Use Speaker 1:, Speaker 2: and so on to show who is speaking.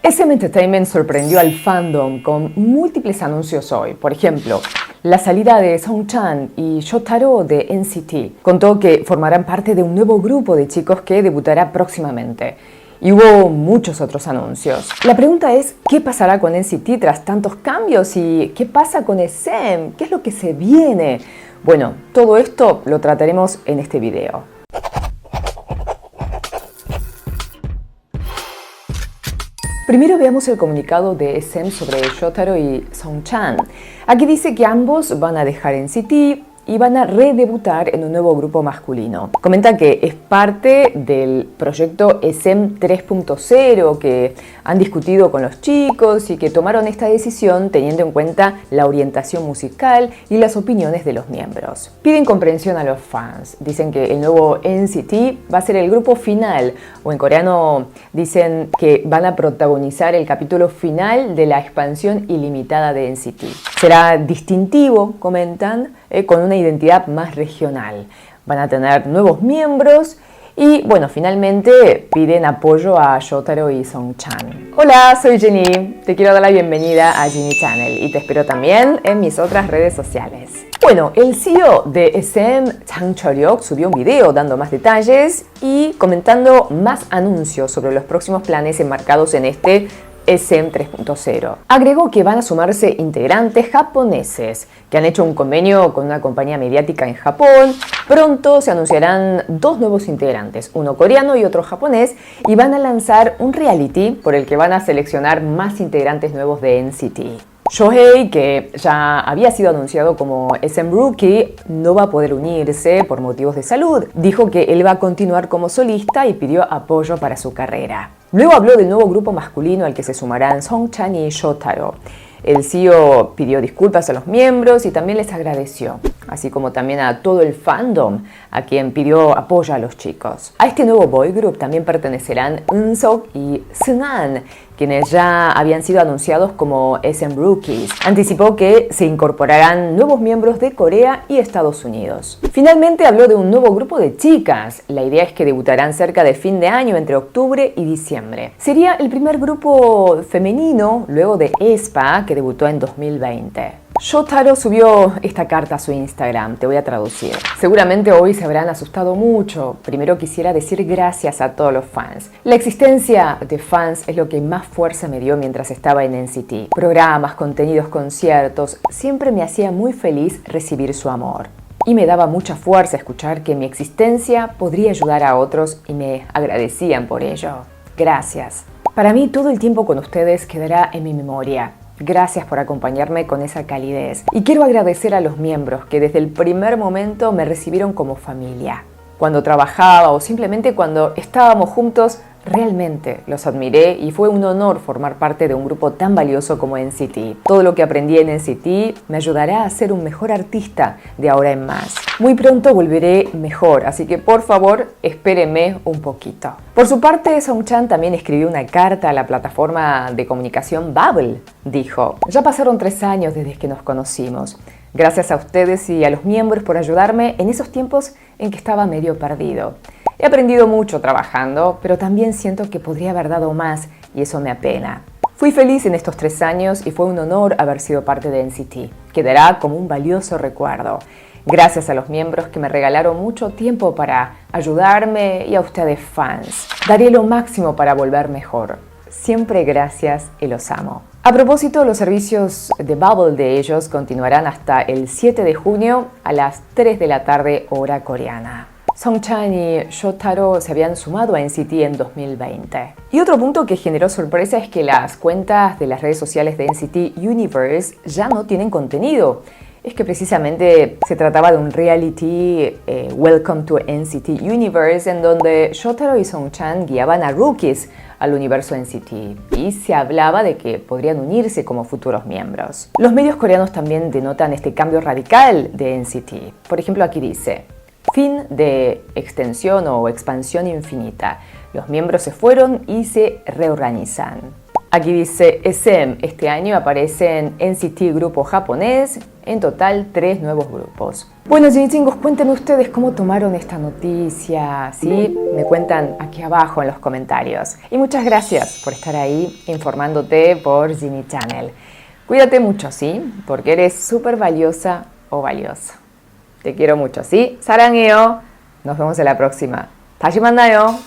Speaker 1: SM Entertainment sorprendió al fandom con múltiples anuncios hoy. Por ejemplo, la salida de Songchan y Shotaro de NCT. Contó que formarán parte de un nuevo grupo de chicos que debutará próximamente. Y hubo muchos otros anuncios. La pregunta es, ¿qué pasará con NCT tras tantos cambios? ¿Y qué pasa con SM? ¿Qué es lo que se viene? Bueno, todo esto lo trataremos en este video. Primero veamos el comunicado de SM sobre Shotaro y Songchan. Aquí dice que ambos van a dejar NCT y van a redebutar en un nuevo grupo masculino. Comenta que es parte del proyecto SM 3.0 que han discutido con los chicos y que tomaron esta decisión teniendo en cuenta la orientación musical y las opiniones de los miembros. Piden comprensión a los fans. Dicen que el nuevo NCT va a ser el grupo final, o en coreano dicen que van a protagonizar el capítulo final de la expansión ilimitada de NCT. Será distintivo, comentan, con una identidad más regional. Van a tener nuevos miembros y, bueno, finalmente piden apoyo a Shotaro y Songchan. Hola, soy Jenny. Te quiero dar la bienvenida a Jenny Channel y te espero también en mis otras redes sociales. Bueno, el CEO de SM, Chang Cheol-hyuk, subió un video dando más detalles y comentando más anuncios sobre los próximos planes enmarcados en este SM 3.0. Agregó que van a sumarse integrantes japoneses que han hecho un convenio con una compañía mediática en Japón. Pronto se anunciarán dos nuevos integrantes, uno coreano y otro japonés, y van a lanzar un reality por el que van a seleccionar más integrantes nuevos de NCT. Shohei, que ya había sido anunciado como SM Rookie, no va a poder unirse por motivos de salud. Dijo que él va a continuar como solista y pidió apoyo para su carrera. Luego habló del nuevo grupo masculino al que se sumarán Songchan y Shotaro. El CEO pidió disculpas a los miembros y también les agradeció, así como también a todo el fandom a quien pidió apoyo a los chicos. A este nuevo boy group también pertenecerán Eunseok y Seunghan, quienes ya habían sido anunciados como SM Rookies. Anticipó que se incorporarán nuevos miembros de Corea y Estados Unidos. Finalmente habló de un nuevo grupo de chicas. La idea es que debutarán cerca de fin de año, entre octubre y diciembre. Sería el primer grupo femenino luego de aespa, que debutó en 2020. Shotaro subió esta carta a su Instagram, te voy a traducir. Seguramente hoy se habrán asustado mucho. Primero quisiera decir gracias a todos los fans. La existencia de fans es lo que más fuerza me dio mientras estaba en NCT. Programas, contenidos, conciertos, siempre me hacía muy feliz recibir su amor. Y me daba mucha fuerza escuchar que mi existencia podría ayudar a otros y me agradecían por ello. Gracias. Para mí todo el tiempo con ustedes quedará en mi memoria. Gracias por acompañarme con esa calidez. Y quiero agradecer a los miembros que desde el primer momento me recibieron como familia. Cuando trabajaba o simplemente cuando estábamos juntos, realmente los admiré y fue un honor formar parte de un grupo tan valioso como NCT. Todo lo que aprendí en NCT me ayudará a ser un mejor artista de ahora en más. Muy pronto volveré mejor, así que por favor espérenme un poquito. Por su parte, Songchan también escribió una carta a la plataforma de comunicación Bubble. Dijo: ya pasaron 3 años desde que nos conocimos. Gracias a ustedes y a los miembros por ayudarme en esos tiempos en que estaba medio perdido. He aprendido mucho trabajando, pero también siento que podría haber dado más y eso me apena. Fui feliz en estos 3 años y fue un honor haber sido parte de NCT. Quedará como un valioso recuerdo. Gracias a los miembros que me regalaron mucho tiempo para ayudarme y a ustedes fans. Daré lo máximo para volver mejor. Siempre gracias y los amo. A propósito, los servicios de Bubble de ellos continuarán hasta el 7 de junio a las 3 de la tarde hora coreana. Songchan y Shotaro se habían sumado a NCT en 2020. Y otro punto que generó sorpresa es que las cuentas de las redes sociales de NCT Universe ya no tienen contenido. Es que precisamente se trataba de un reality Welcome to NCT Universe, en donde Shotaro y Songchan guiaban a rookies al universo NCT y se hablaba de que podrían unirse como futuros miembros. Los medios coreanos también denotan este cambio radical de NCT. Por ejemplo, aquí dice: fin de extensión o expansión infinita. Los miembros se fueron y se reorganizan. Aquí dice SM, este año aparecen NCT Grupo Japonés, en total 3 nuevos grupos. Bueno, Genichingos, cuéntenme ustedes cómo tomaron esta noticia, ¿sí? Me cuentan aquí abajo en los comentarios. Y muchas gracias por estar ahí informándote por Genie Channel. Cuídate mucho, ¿sí? Porque eres súper valiosa o valioso. Te quiero mucho, ¿sí? 사랑해요. Nos vemos en la próxima. 다시 만나요.